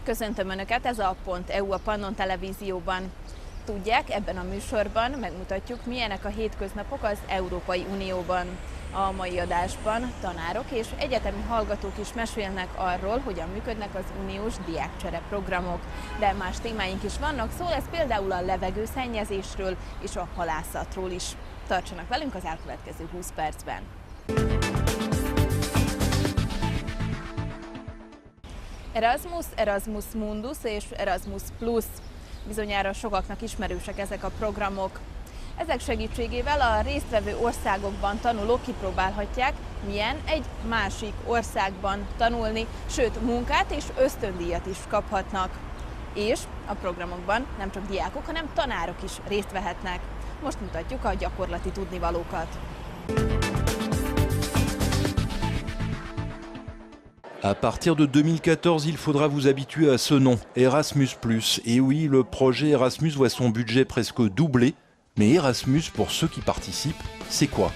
Köszöntöm Önöket, ez a .eu a Pannon Televízióban. Tudják, ebben a műsorban megmutatjuk, milyenek a hétköznapok az Európai Unióban. A mai adásban tanárok és egyetemi hallgatók is mesélnek arról, hogyan működnek az uniós diákcsere programok. De más témáink is vannak, szó lesz például a levegőszennyezésről és a halászatról is. Tartsanak velünk az elkövetkező 20 percben! Erasmus, Erasmus Mundus és Erasmus Plus. Bizonyára sokaknak ismerősek ezek a programok. Ezek segítségével a résztvevő országokban tanulók kipróbálhatják, milyen egy másik országban tanulni, sőt munkát és ösztöndíjat is kaphatnak. És a programokban nem csak diákok, hanem tanárok is részt vehetnek. Most mutatjuk a gyakorlati tudnivalókat. À partir de 2014, il faudra vous habituer à ce nom, Erasmus+. Et oui, le projet Erasmus voit son budget presque doubler. Mais Erasmus, pour ceux qui participent, c'est quoi?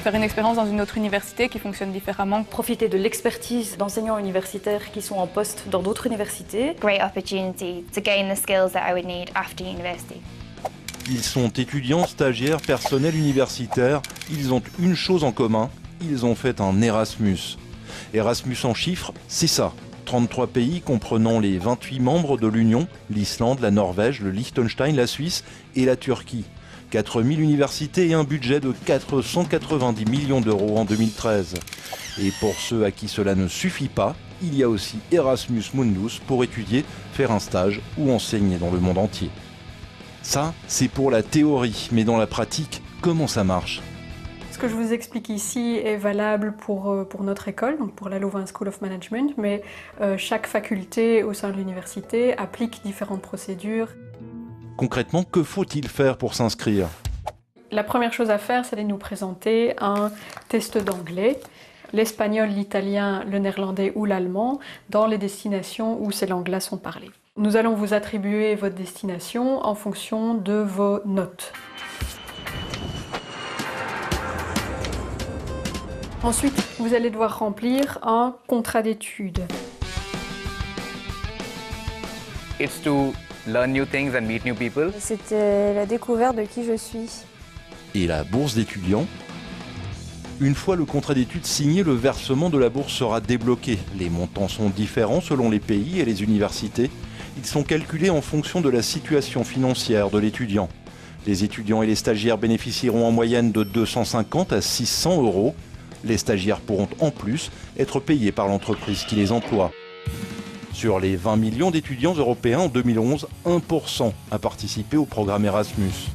Faire une expérience dans une autre université qui fonctionne différemment. Profiter de l'expertise d'enseignants universitaires qui sont en poste dans d'autres universités. Great opportunity to gain the skills that I would need after university. Ils sont étudiants, stagiaires, personnels universitaires. Ils ont une chose en commun, ils ont fait un Erasmus. Erasmus en chiffres, c'est ça. 33 pays comprenant les 28 membres de l'Union, l'Islande, la Norvège, le Liechtenstein, la Suisse et la Turquie. 4000 universités et un budget de 490 millions d'euros en 2013. Et pour ceux à qui cela ne suffit pas, il y a aussi Erasmus Mundus pour étudier, faire un stage ou enseigner dans le monde entier. Ça, c'est pour la théorie, mais dans la pratique, comment ça marche ? Ce que je vous explique ici est valable pour notre école, donc pour la Louvain School of Management, mais chaque faculté au sein de l'université applique différentes procédures. Concrètement, que faut-il faire pour s'inscrire? La première chose à faire, c'est de nous présenter un test d'anglais, l'espagnol, l'italien, le néerlandais ou l'allemand, dans les destinations où ces langues-là sont parlées. Nous allons vous attribuer votre destination en fonction de vos notes. Ensuite, vous allez devoir remplir un contrat d'études. It's to learn new things and meet new people. C'était la découverte de qui je suis. Et la bourse d'étudiant? Une fois le contrat d'études signé, le versement de la bourse sera débloqué. Les montants sont différents selon les pays et les universités. Ils sont calculés en fonction de la situation financière de l'étudiant. Les étudiants et les stagiaires bénéficieront en moyenne de 250 à 600 euros. Les stagiaires pourront en plus être payés par l'entreprise qui les emploie. Sur les 20 millions d'étudiants européens en 2011, 1% a participé au programme Erasmus.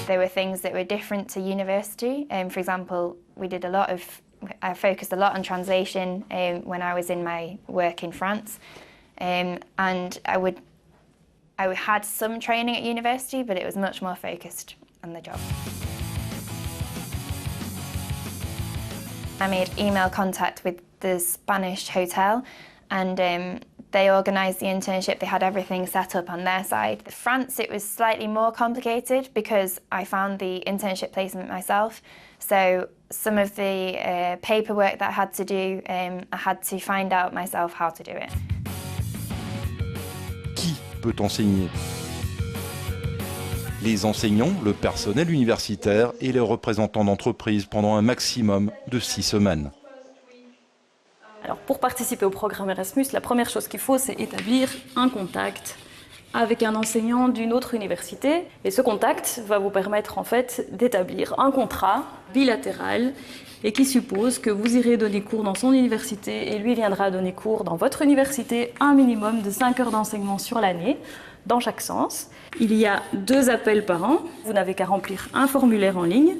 There were things that were different to university. For example, I focused a lot on translation when I was in my work in France. And I had some training at university, but it was much more focused on the job. I made email contact with the Spanish hotel and they organised the internship. They had everything set up on their side. France, it was slightly more complicated because I found the internship placement myself. So some of the paperwork that I had to do, I had to find out myself how to do it. Qui peut enseigner? Les enseignants, le personnel universitaire et les représentants d'entreprise pendant un maximum de 6 semaines. Alors pour participer au programme Erasmus, la première chose qu'il faut, c'est établir un contact avec un enseignant d'une autre université. Et ce contact va vous permettre en fait d'établir un contrat bilatéral et qui suppose que vous irez donner cours dans son université et lui viendra donner cours dans votre université un minimum de 5 heures d'enseignement sur l'année, dans chaque sens. Il y a 2 appels par an. Vous n'avez qu'à remplir un formulaire en ligne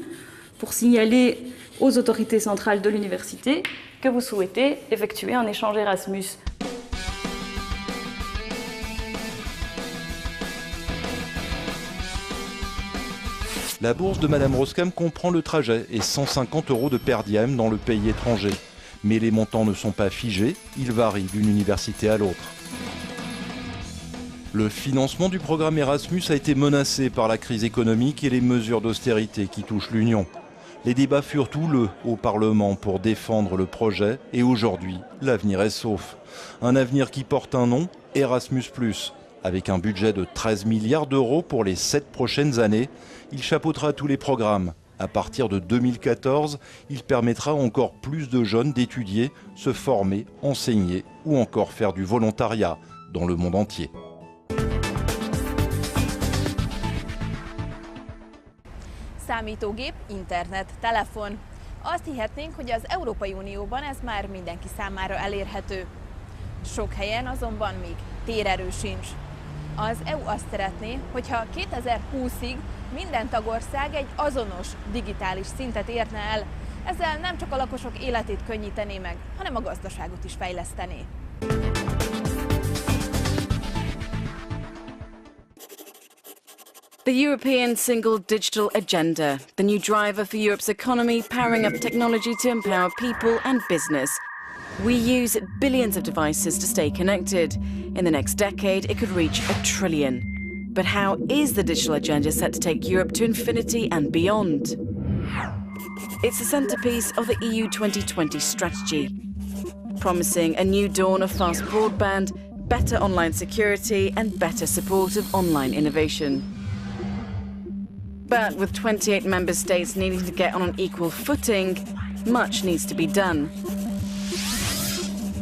pour signaler aux autorités centrales de l'université que vous souhaitez effectuer un échange Erasmus. La bourse de Madame Roskam comprend le trajet et 150 euros de per diem dans le pays étranger. Mais les montants ne sont pas figés, ils varient d'une université à l'autre. Le financement du programme Erasmus a été menacé par la crise économique et les mesures d'austérité qui touchent l'Union. Les débats furent houleux au Parlement pour défendre le projet et aujourd'hui, l'avenir est sauf. Un avenir qui porte un nom, Erasmus+. Avec un budget de 13 milliards d'euros pour les 7 prochaines années, il chapeautera tous les programmes. À partir de 2014, il permettra à encore plus de jeunes d'étudier, se former, enseigner ou encore faire du volontariat dans le monde entier. Számítógép, internet, telefon. Azt hihetnénk, hogy az Európai Unióban ez már mindenki számára elérhető. Sok helyen azonban még térerő sincs. Az EU azt szeretné, hogyha 2020-ig minden tagország egy azonos digitális szintet érne el, ezzel nem csak a lakosok életét könnyítené meg, hanem a gazdaságot is fejlesztené. The European Single Digital Agenda, the new driver for Europe's economy, powering up technology to empower people and business. We use billions of devices to stay connected. In the next decade, it could reach 1 trillion. But how is the digital agenda set to take Europe to infinity and beyond? It's the centrepiece of the EU 2020 strategy, promising a new dawn of fast broadband, better online security and better support of online innovation. But with 28 member states needing to get on an equal footing, much needs to be done.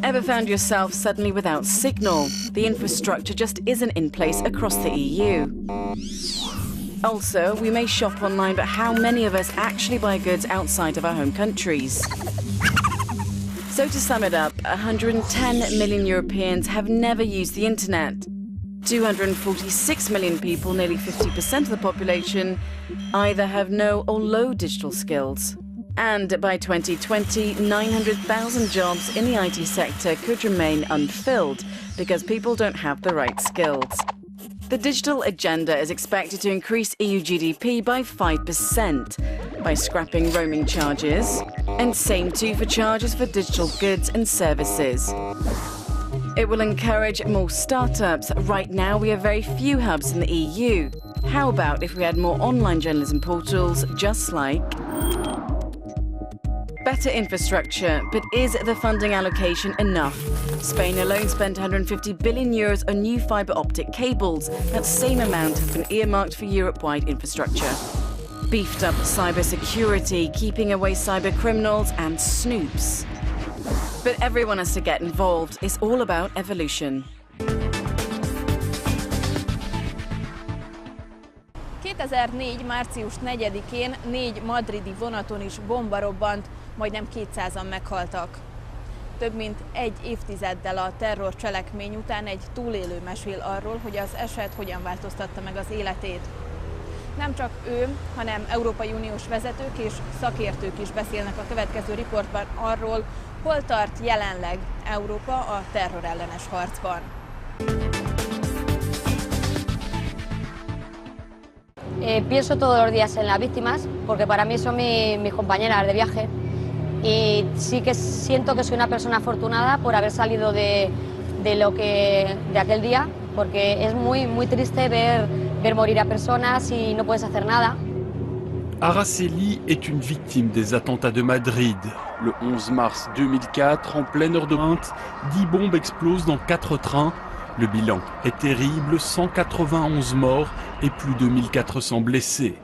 Ever found yourself suddenly without signal? The infrastructure just isn't in place across the EU. Also, we may shop online, but how many of us actually buy goods outside of our home countries? So to sum it up, 110 million Europeans have never used the internet. 246 million people, nearly 50% of the population, either have no or low digital skills. And by 2020, 900,000 jobs in the IT sector could remain unfilled because people don't have the right skills. The digital agenda is expected to increase EU GDP by 5% by scrapping roaming charges, and same too for charges for digital goods and services. It will encourage more startups. Right now, we have very few hubs in the EU. How about if we had more online journalism portals, just like... Better infrastructure, but is the funding allocation enough? Spain alone spent 150 billion euros on new fibre optic cables. That same amount has been earmarked for Europe-wide infrastructure. Beefed up cybersecurity, keeping away cyber criminals and snoops. But everyone has to get involved. It's all about evolution. 2004. március 4-én 4 madridi vonaton is bomba robbant, majdnem 200-an meghaltak. Több mint egy évtizeddel a terrorcselekmény után egy túlélő mesél arról, hogy az eset hogyan változtatta meg az életét. Nem csak ő, hanem Európai Uniós vezetők és szakértők is beszélnek a következő riportban arról, hol tart jelenleg Európa a terrorellenes harcban. Pienso todos los días en las víctimas, porque para mí son mis compañeras de viaje, y sí que siento que soy una persona afortunada por haber salido de aquel día, porque es muy triste ver morir a personas y no puedes hacer nada. Araceli est une victime des attentats de Madrid. Le 11 mars 2004, en pleine heure de pointe, 10 bombes explosent dans 4 trains. Le bilan est terrible, 191 morts et plus de 1400 blessés.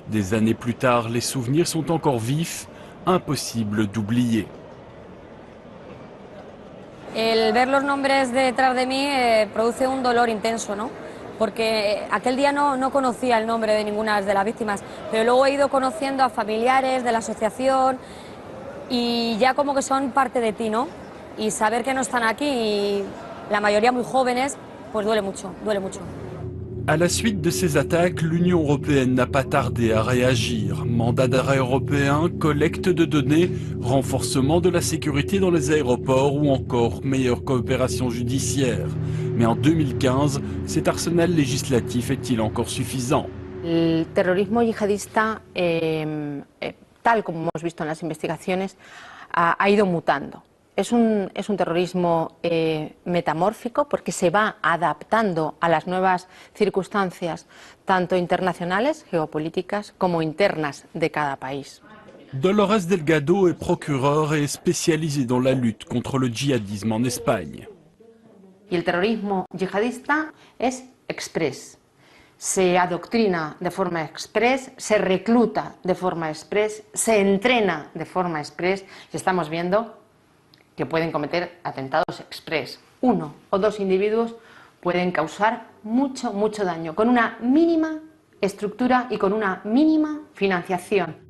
Des années plus tard, les souvenirs sont encore vifs, impossible d'oublier. El ver los nombres detrás de mí produce un dolor intenso, ¿no? Porque aquel día no conocía el nombre de ninguna de las víctimas, pero luego he ido conociendo a familiares de la asociación y ya como que son parte de ti, ¿no? Y saber que no están aquí, y la mayoría muy jóvenes, pues duele mucho, duele mucho. À la suite de ces attaques, l'Union européenne n'a pas tardé à réagir. Mandat d'arrêt européen, collecte de données, renforcement de la sécurité dans les aéroports ou encore meilleure coopération judiciaire. Mais en 2015, cet arsenal législatif est-il encore suffisant? El terrorismo yihadista, tal como hemos visto en las investigaciones, ha ido mutando. Es un terrorismo metamórfico porque se va adaptando a las nuevas circunstancias, tanto internacionales, geopolíticas, como internas de cada país. Dolores Delgado est procureure et spécialisée dans la lutte contre le djihadisme en Espagne. Y el terrorismo yihadista es express. Se adoctrina de forma express, se recluta de forma express, se entrena de forma express y estamos viendo que pueden cometer atentados express. 1 o 2 individuos pueden causar mucho daño con una mínima estructura y con una mínima financiación.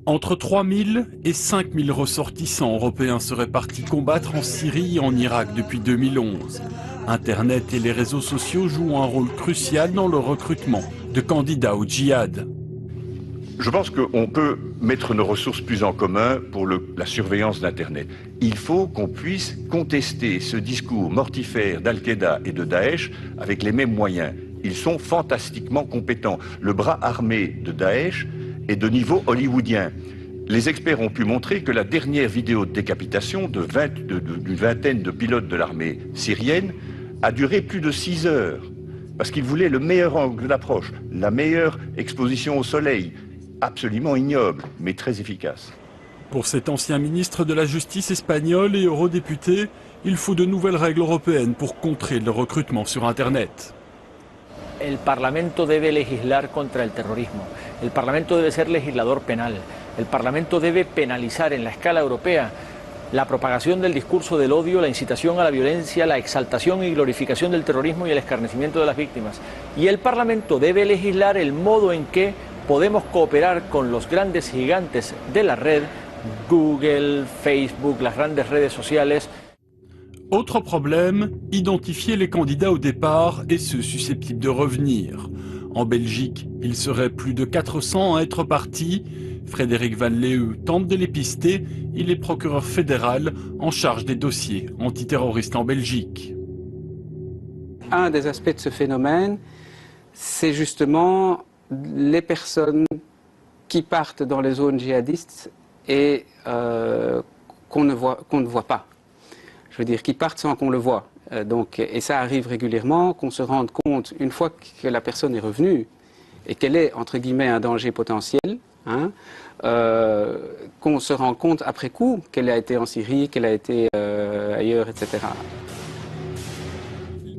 Entre 3000 et 5000 ressortissants européens seraient partis combattre en Syrie et en Irak depuis 2011. Internet et les réseaux sociaux jouent un rôle crucial dans le recrutement de candidats au djihad. Je pense qu'on peut mettre nos ressources plus en commun pour la surveillance d'Internet. Il faut qu'on puisse contester ce discours mortifère d'Al-Qaïda et de Daesh avec les mêmes moyens. Ils sont fantastiquement compétents. Le bras armé de Daesh est de niveau hollywoodien. Les experts ont pu montrer que la dernière vidéo de décapitation d'une vingtaine de pilotes de l'armée syrienne a duré plus de 6 heures. Parce qu'ils voulaient le meilleur angle d'approche, la meilleure exposition au soleil. Absolument ignoble, mais très efficace. Pour cet ancien ministre de la Justice espagnol et eurodéputé, il faut de nouvelles règles européennes pour contrer le recrutement sur Internet. El Parlamento debe legislar contra el terrorismo. El Parlamento debe ser legislador penal. El Parlamento debe penalizar en la escala europea la propagación del discurso del odio, la incitación a la violencia, la exaltación y glorificación del terrorismo y el escarnecimiento de las víctimas. Y el Parlamento debe legislar el modo en que podemos cooperar con los grandes gigantes de la red, Google, Facebook, las grandes redes sociales. Autre problème, identifier les candidats au départ et ceux susceptibles de revenir. En Belgique, il serait plus de 400 à être partis. Frédéric Van Leeuw tente de les pister. Il est procureur fédéral en charge des dossiers antiterroristes en Belgique. Un des aspects de ce phénomène, c'est justement les personnes qui partent dans les zones djihadistes et qu'on ne voit pas. Je veux dire, qui partent sans qu'on le voit. Et ça arrive régulièrement, qu'on se rende compte, une fois que la personne est revenue et qu'elle est, entre guillemets, un danger potentiel, hein, qu'on se rend compte après coup qu'elle a été en Syrie, qu'elle a été ailleurs, etc.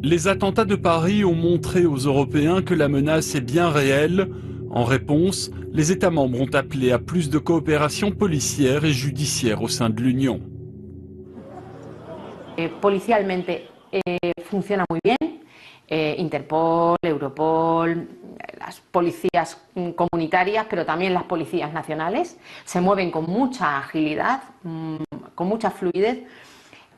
Les attentats de Paris ont montré aux Européens que la menace est bien réelle. En réponse, les États membres ont appelé à plus de coopération policière et judiciaire au sein de l'Union. Policialmente funciona muy bien. Interpol, Europol, las policías comunitarias, pero también las policías nacionales, se mueven con mucha agilidad, con mucha fluidez.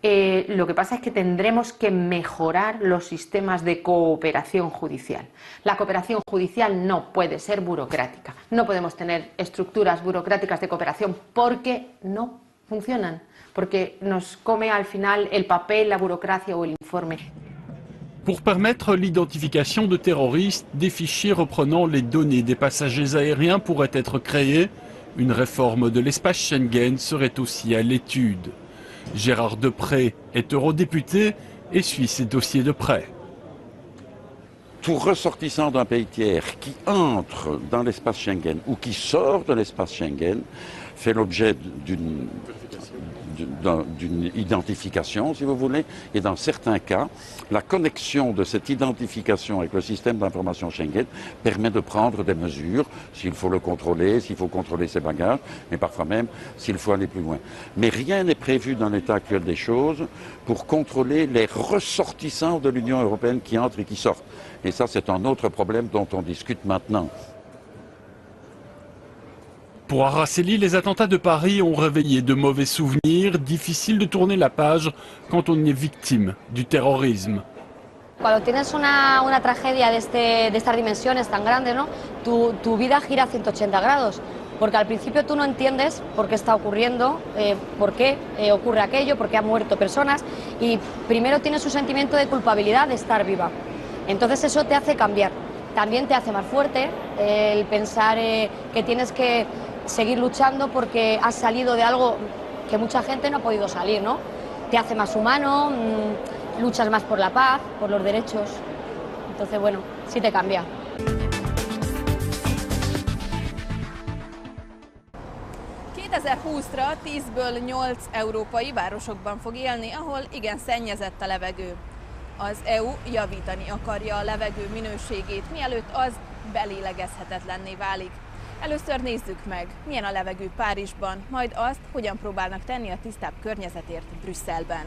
Lo que pasa es que tendremos que mejorar los sistemas de cooperación judicial. La cooperación judicial no puede ser burocrática. No podemos tener estructuras burocráticas de cooperación porque no funcionan, porque nos come al final el papel, la burocracia o el informe. Pour permettre l'identification de terroristes, des fichiers reprenant les données des passagers aériens pourraient être créés. Une réforme de l'espace Schengen serait aussi à l'étude. Gérard Deprez est eurodéputé et suit ces dossiers de près. Tout ressortissant d'un pays tiers qui entre dans l'espace Schengen ou qui sort de l'espace Schengen fait l'objet d'une identification, si vous voulez, et dans certains cas, la connexion de cette identification avec le système d'information Schengen permet de prendre des mesures, s'il faut le contrôler, s'il faut contrôler ses bagages, mais parfois même s'il faut aller plus loin. Mais rien n'est prévu dans l'état actuel des choses pour contrôler les ressortissants de l'Union européenne qui entrent et qui sortent. Et ça, c'est un autre problème dont on discute maintenant. Pour Araceli, les attentats de Paris ont réveillé de mauvais souvenirs. Difficile de tourner la page quand on est victime du terrorisme. Cuando tienes una tragedia de estas dimensiones tan grandes, ¿no? Tu vida gira a 180 grados. Porque al principio tú no entiendes por qué está ocurriendo, por qué ocurre aquello, por qué han muerto personas. Y primero tienes un sentimiento de culpabilidad de estar viva. Entonces eso te hace cambiar. También te hace más fuerte el pensar que tienes que seguir luchando porque has salido de algo que mucha gente no ha podido salir, ¿no? Te hace más humano, luchas más por la paz, por los derechos. Entonces, bueno, sí te cambia. 2020-ra 10-ből 8 európai városokban fog élni, ahol igen szennyezett a levegő. Az EU javítani akarja a levegő minőségét, mielőtt az belélegezhetetlenné válik. Először nézzük meg, milyen a levegő Párizsban, majd azt, hogyan próbálnak tenni a tisztább környezetért Brüsszelben.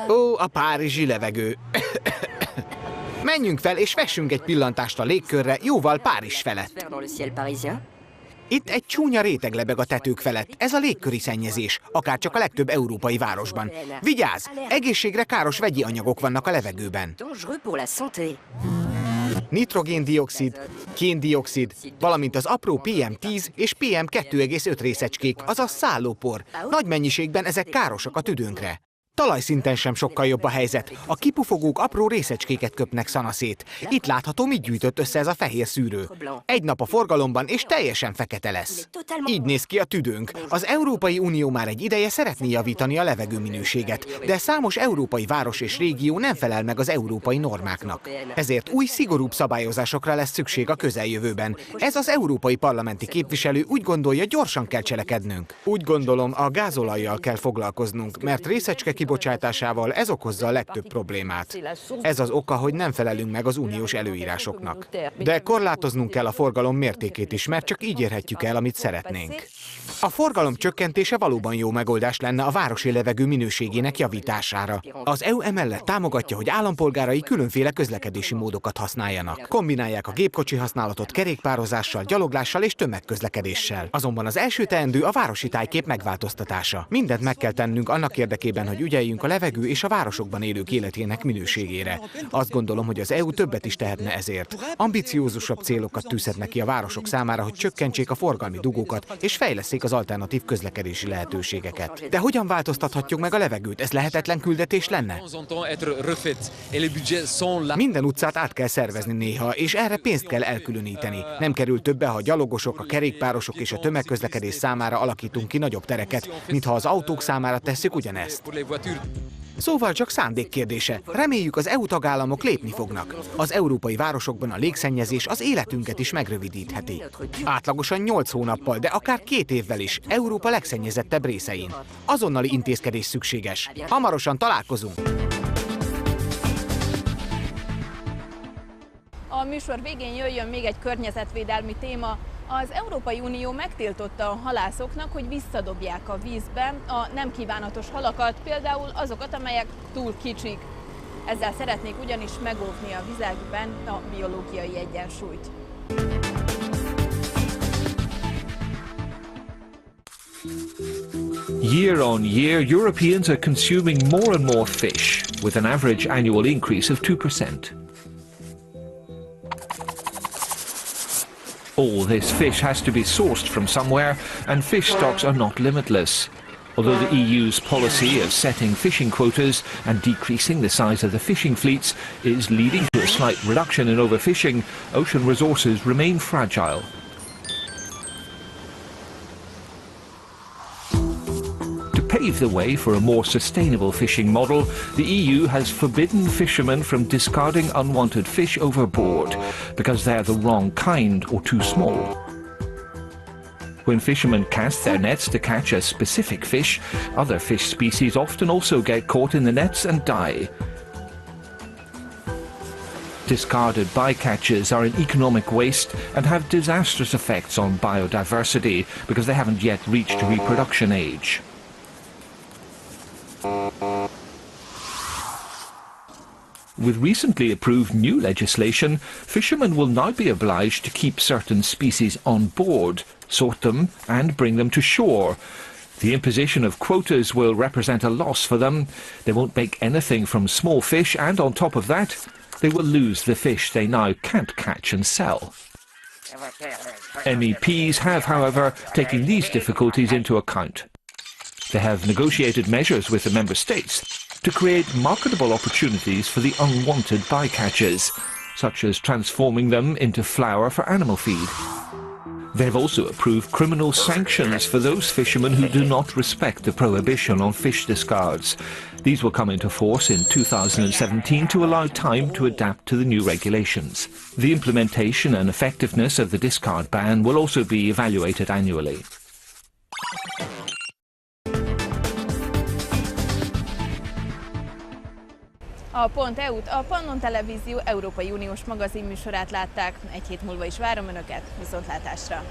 Ó, a párizsi levegő. Menjünk fel és vessünk egy pillantást a légkörre jóval Párizs felett. Itt egy csúnya réteg lebeg a tetők felett. Ez a légköri szennyezés, akárcsak a legtöbb európai városban. Vigyázz! Egészségre káros vegyi anyagok vannak a levegőben. Nitrogén-dioxid, kén-dioxid, valamint az apró PM10 és PM2,5 részecskék, azaz szállópor. Nagy mennyiségben ezek károsak a tüdőnkre. Talajszinten sem sokkal jobb a helyzet. A kipufogók apró részecskéket köpnek szanaszét. Itt látható, mit gyűjtött össze ez a fehér szűrő. Egy nap a forgalomban, és teljesen fekete lesz. Így néz ki a tüdőnk. Az Európai Unió már egy ideje szeretné javítani a levegőminőséget, de számos európai város és régió nem felel meg az európai normáknak. Ezért új, szigorúbb szabályozásokra lesz szükség a közeljövőben. Ez az európai parlamenti képviselő úgy gondolja, gyorsan kell cselekednünk. Úgy gondolom, a gázolajjal kell foglalkoznunk, mert részecske kibocsátásával ez okozza a legtöbb problémát. Ez az oka, hogy nem felelünk meg az uniós előírásoknak. De korlátoznunk kell a forgalom mértékét is, mert csak így érhetjük el, amit szeretnénk. A forgalom csökkentése valóban jó megoldás lenne a városi levegő minőségének javítására. Az EU emellett támogatja, hogy állampolgárai különféle közlekedési módokat használjanak. Kombinálják a gépkocsi használatot kerékpározással, gyaloglással és tömegközlekedéssel. Azonban az első teendő a városi tájkép megváltoztatása. Mindent meg kell tennünk annak érdekében, hogy ügyeljünk a levegő és a városokban élők életének minőségére. Azt gondolom, hogy az EU többet is tehetne ezért. Ambiciózusabb célokat tűzhetne ki a városok számára, hogy csökkentsék a forgalmi dugókat és fejleszték az alternatív közlekedési lehetőségeket. De hogyan változtathatjuk meg a levegőt? Ez lehetetlen küldetés lenne? Minden utcát át kell szervezni néha, és erre pénzt kell elkülöníteni. Nem kerül többe, ha a gyalogosok, a kerékpárosok és a tömegközlekedés számára alakítunk ki nagyobb tereket, mintha az autók számára tesszük ugyanezt. Szóval csak szándék kérdése. Reméljük, az EU tagállamok lépni fognak. Az európai városokban a légszennyezés az életünket is megrövidítheti. Átlagosan 8 hónappal, de akár 2 évvel is, Európa legszennyezettebb részein. Azonnali intézkedés szükséges. Hamarosan találkozunk! A műsor végén jöjjön még egy környezetvédelmi téma. Az Európai Unió megtiltotta a halászoknak, hogy visszadobják a vízbe a nem kívánatos halakat, például azokat, amelyek túl kicsik. Ezzel szeretnék ugyanis megóvni a vizekben a biológiai egyensúlyt. Year on year, Europeans are consuming more and more fish, with an average annual increase of 2%. All this fish has to be sourced from somewhere, and fish stocks are not limitless. Although the EU's policy of setting fishing quotas and decreasing the size of the fishing fleets is leading to a slight reduction in overfishing, ocean resources remain fragile. To pave the way for a more sustainable fishing model, the EU has forbidden fishermen from discarding unwanted fish overboard because they're the wrong kind or too small. When fishermen cast their nets to catch a specific fish, other fish species often also get caught in the nets and die. Discarded bycatches are an economic waste and have disastrous effects on biodiversity because they haven't yet reached reproduction age. With recently approved new legislation, fishermen will now be obliged to keep certain species on board, sort them and bring them to shore. The imposition of quotas will represent a loss for them. They won't make anything from small fish, and on top of that, they will lose the fish they now can't catch and sell. MEPs have, however, taken these difficulties into account. They have negotiated measures with the member states to create marketable opportunities for the unwanted bycatches, such as transforming them into flour for animal feed. They've also approved criminal sanctions for those fishermen who do not respect the prohibition on fish discards. These will come into force in 2017 to allow time to adapt to the new regulations. The implementation and effectiveness of the discard ban will also be evaluated annually. A .eu-t a Pannon Televízió Európai Uniós magazinműsorát látták. Egy hét múlva is várom Önöket, viszontlátásra!